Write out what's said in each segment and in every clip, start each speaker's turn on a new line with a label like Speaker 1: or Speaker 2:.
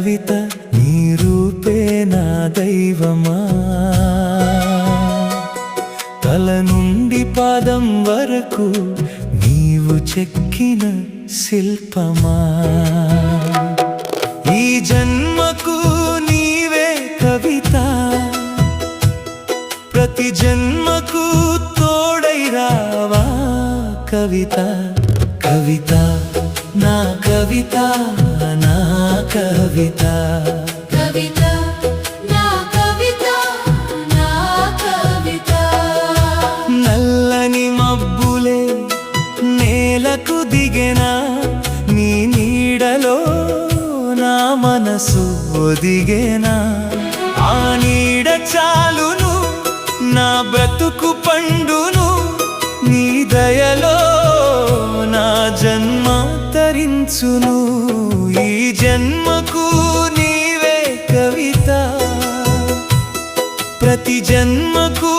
Speaker 1: కవిత నీ రూపే నా దైవమా, తల నుండి పాదం వరకు నీవు చెక్కిన శిల్పమా. ఈ జన్మకు నీవే కవిత, ప్రతి జన్మకు తోడై రావా కవిత. కవిత నా కవిత, నా కవిత.
Speaker 2: కవిత నా కవిత, నా కవిత.
Speaker 1: నల్లని మబ్బులే నేలకు దిగెనా, నీ నీడలో నా మనసు ఒదిగేనా. ఆ నీడ చాలును నా బ్రతుకు పండును, నీ దయలో నా జన్మ తరించును. ఈ జన్మకు నీవే కవిత, ప్రతి జన్మకు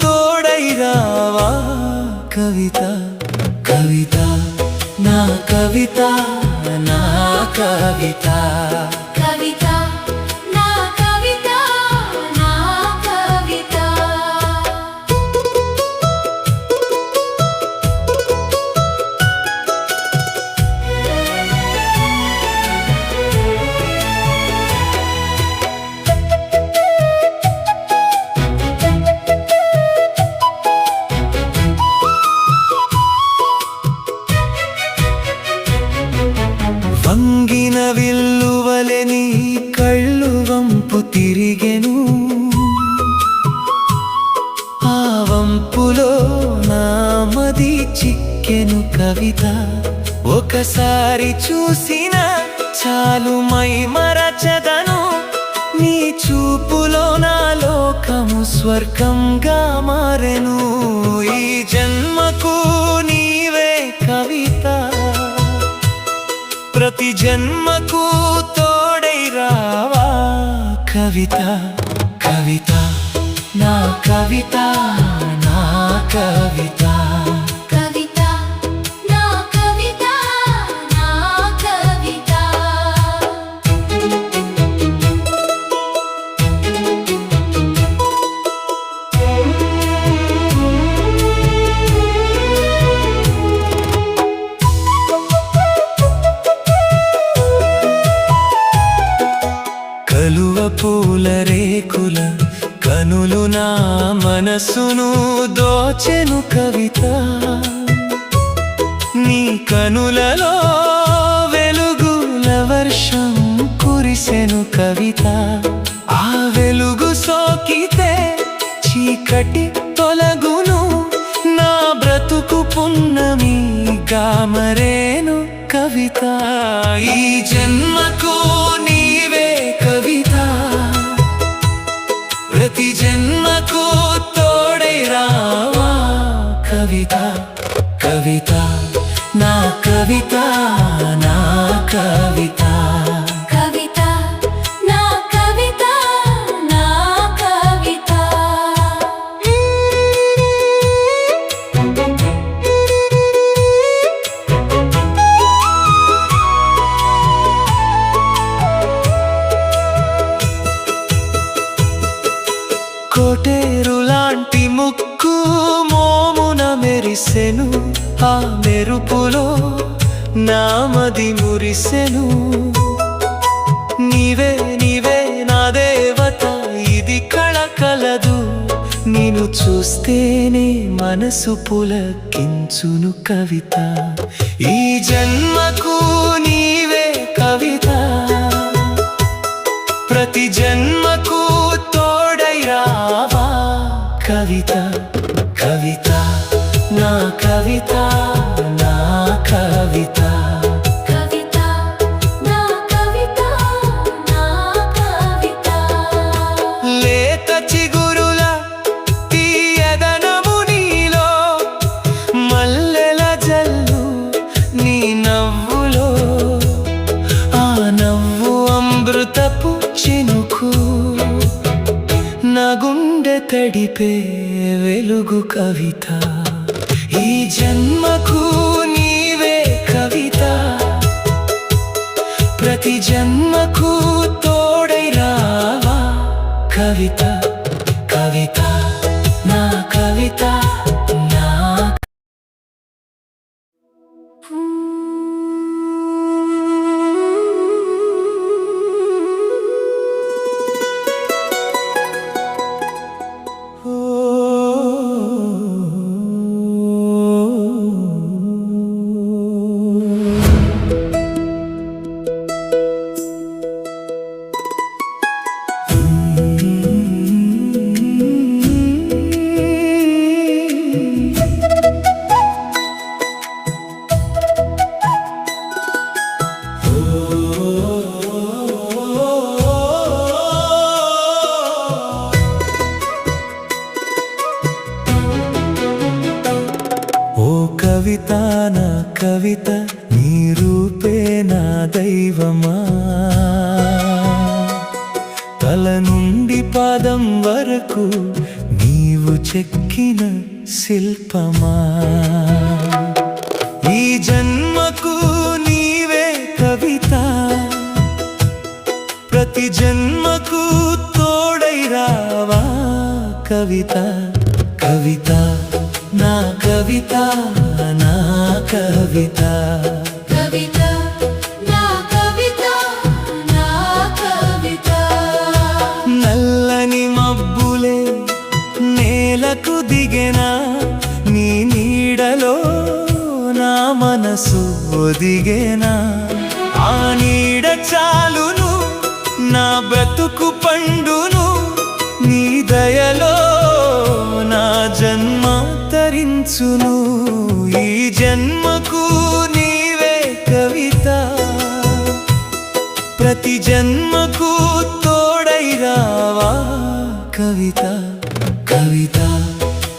Speaker 1: తోడై రావా కవిత. కవిత నా కవిత, నా కవిత.
Speaker 2: కవిత నా కవిత, నా కవిత.
Speaker 1: వంగిన విల్లువలె నీ కళ్ళు వంపు తిరిగెను, ఆ వంపులో నామది చిక్కెను కవిత. ఒకసారి చూసిన చాలు మై మరచెదను, నీ చూపులో నా లోకము స్వర్గంగా మారెను. ఈ జన్మకు నీవే కవిత, ప్రతి జన్మకు తోడై రావా కవిత. కవిత నా కవిత, నా కవిత.
Speaker 2: కవిత నా కవిత, నా కవిత.
Speaker 1: కలువ పూల రేకుల కనులు నా మనసును దోచెను కవిత. నీ కనులలో వెలుగుల వర్షం కురిసెను కవిత. ఆ వెలుగు సోకితే చీకటి తొలగును, నా బ్రతుకు పున్నమి గామరేను కవిత. ఈ జన్మకు నీవే కవిత, ప్రతి జన్మకు తోడై రావా కవిత. కవిత నా కవిత, నా కవిత.
Speaker 2: కవిత నా కవిత, నా కవిత.
Speaker 1: కోటేరు లాంటి ముక్కు మోమున మెరిసెను, ఆ మెరుపులో నామది మురిసెను. నీవే నీవే నా దేవత, ఇది కళ కలదు, నిన్ను చూస్తేనే మనసు పులకించును కవిత. ఈ జన్మకు నీవే కవిత, ప్రతి జన్మకు తోడై రావా కవిత. కవిత నా కవిత, నా కవిత.
Speaker 2: కవిత నా కవిత, నా కవిత.
Speaker 1: లేత చిగురుల తీయదనము నీలో, మల్లెల జల్లు నీ నవ్వులో, ఆ నవ్వు అమృతపు చినుకు, నా గుండె తడిపే వెలుగు కవిత. ఈ జన్మకు నీవే కవిత, ప్రతి జన్మకు కవిత కవిత నా కవిత నా కవిత నా కవిత నీ రూపే నా దైవమా తల నుండి పాదం వరకు నీవు చెక్కిన శిల్పమా ఈ జన్మకు నీవే కవిత ప్రతి జన్మకు తోడై రావా కవిత కవిత నా కవిత నా కవిత
Speaker 2: కవిత నా కవిత నా కవిత
Speaker 1: నల్లని మబ్బులే నేలకు దిగెనా నీ నీడలో నా మనసు ఒదిగేనా ఆ నీడ చాలును నా బ్రతుకు పండును నీ దయలో నా జన్మ తరించును ఈ జన్మకు నీవే కవిత ప్రతి జన్మకు తోడై రావా కవిత కవిత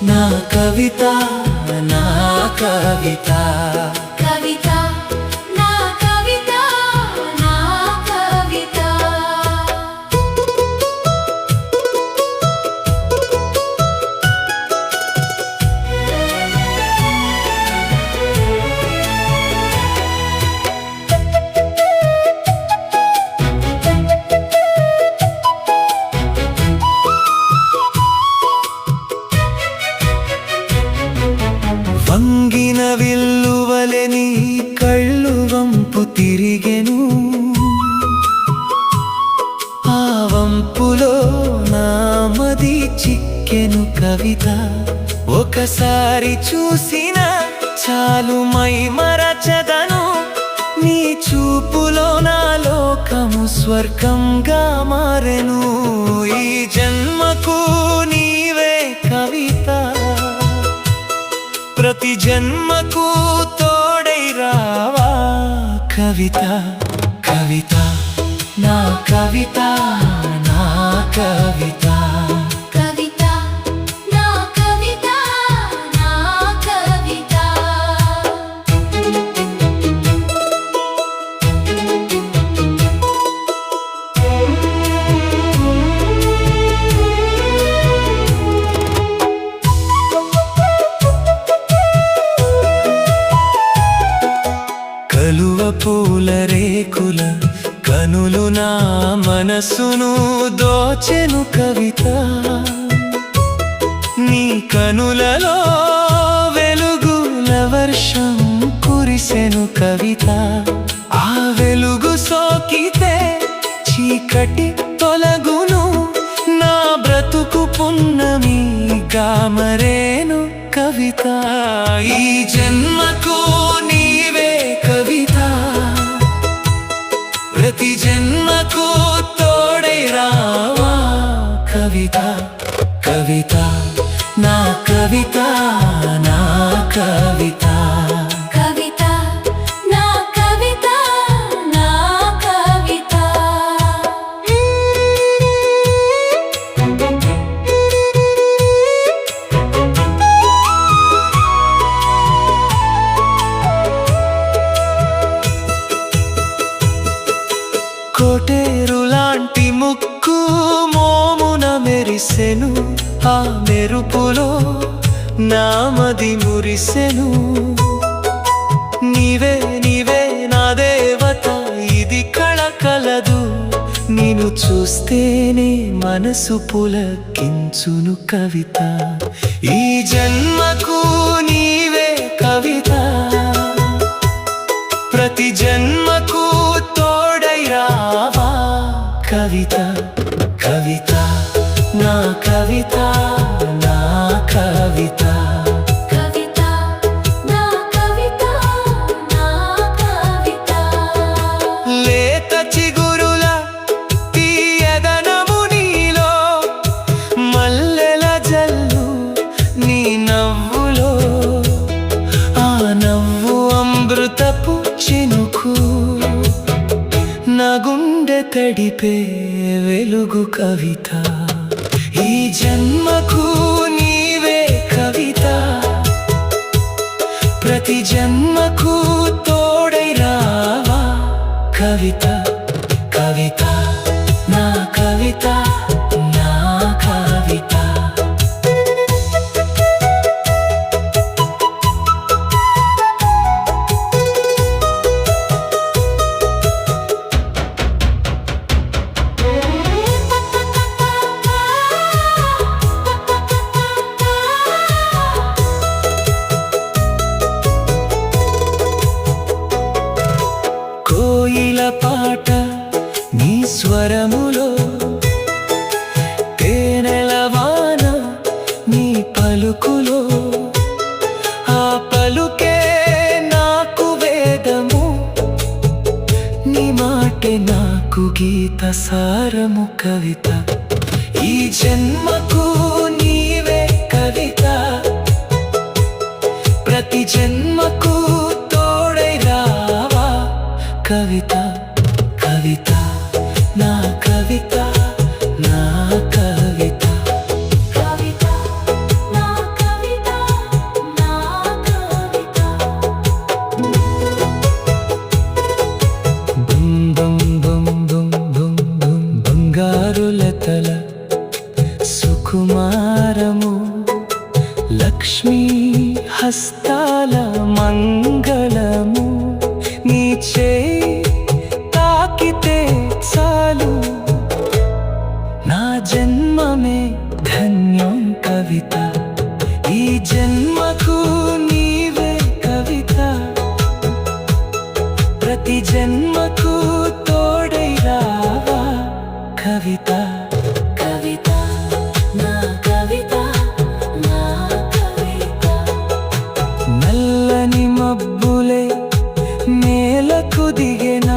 Speaker 1: నా కవిత నా కవిత
Speaker 2: కవిత నా కవిత నా కవిత
Speaker 1: వంగిన విల్లువలె నీ కళ్ళు వంపు తిరిగెను ఆ వంపులో నామది చిక్కెను కవిత ఒకసారి చూసిన చాలు మై మరచదను నీ చూపులో నా లోకము స్వర్గంగా మారెను ఈ జన్మకు నీవే కవిత ప్రతి జన్మకు తోడై రావా కవిత కవిత నా కవిత నా కవిత
Speaker 2: కవిత నా కవిత నా కవిత
Speaker 1: కలువ పూల రేకుల కనులు నా మనసును దోచెను కవిత నీ కనులలో వెలుగుల వర్షం కురిసెను కవిత ఆ వెలుగు సోకితే చీకటి తొలగును నా బ్రతుకు పున్నమి గామరేను కవిత ఈ జన్మకు నీవే కవిత ప్రతి జన్మకు తోడై రావా కవిత కవిత నా కవిత నా కవిత
Speaker 2: కవిత నా కవిత నా కవిత
Speaker 1: కోటేరు లాంటి ముక్కు మోమున మెరిసెను ఆ మెరుపులో నామది మురిసెను నీవే నీవే నా దేవత ఇది కళ కలదు నీ నిన్ను చూస్తేనే మనసు పులకించును కవిత. ఈ జన్మకు నీవే కవిత, ప్రతి జన్మకు తోడై రావా కవిత. కవిత నా కవిత, నా కవిత.
Speaker 2: కవిత నా కవిత, నా కవిత.
Speaker 1: లేత చిగురుల తీయదనము నీలో, మల్లెల జల్లు నీ నవ్వులో. ఆ నవ్వు అమృతపు చినుకు, నా గుండె తడిపే వెలుగు కవిత. ఈ జన్మకు నీవే కవిత, ప్రతి జన్మకు తోడై రావా కవిత. కవిత నా కవిత, నా కవిత. కోయిల పాట నీ స్వరములో, తేనెల వాన నీ పలుకులో. ఆ పలుకే నాకు వేదము, నీ మాటే నాకు గీత సారము కవిత. ఈ జన్మకు నీవే కవిత, ప్రతి జన్మకు తోడై రావా కవిత. కవిత నా కవిత, నా కవిత.
Speaker 2: కవిత నా కవిత, నా కవిత.
Speaker 1: బుం బుం బుం బుం బుం బుం, బంగారు లతల సుకుమారము, లక్ష్మీ హస్తాల మంగళము. నీ చేయి తాకితే చాలు, నా జన్మమే ధన్యం కవిత. ఈ జన్మకు నీవే కవిత, ప్రతి జన్మకు తోడై రావా కవిత.
Speaker 2: కవిత నా కవిత, నా కవిత.
Speaker 1: నల్లని మబ్బులే నేలకు దిగెనా,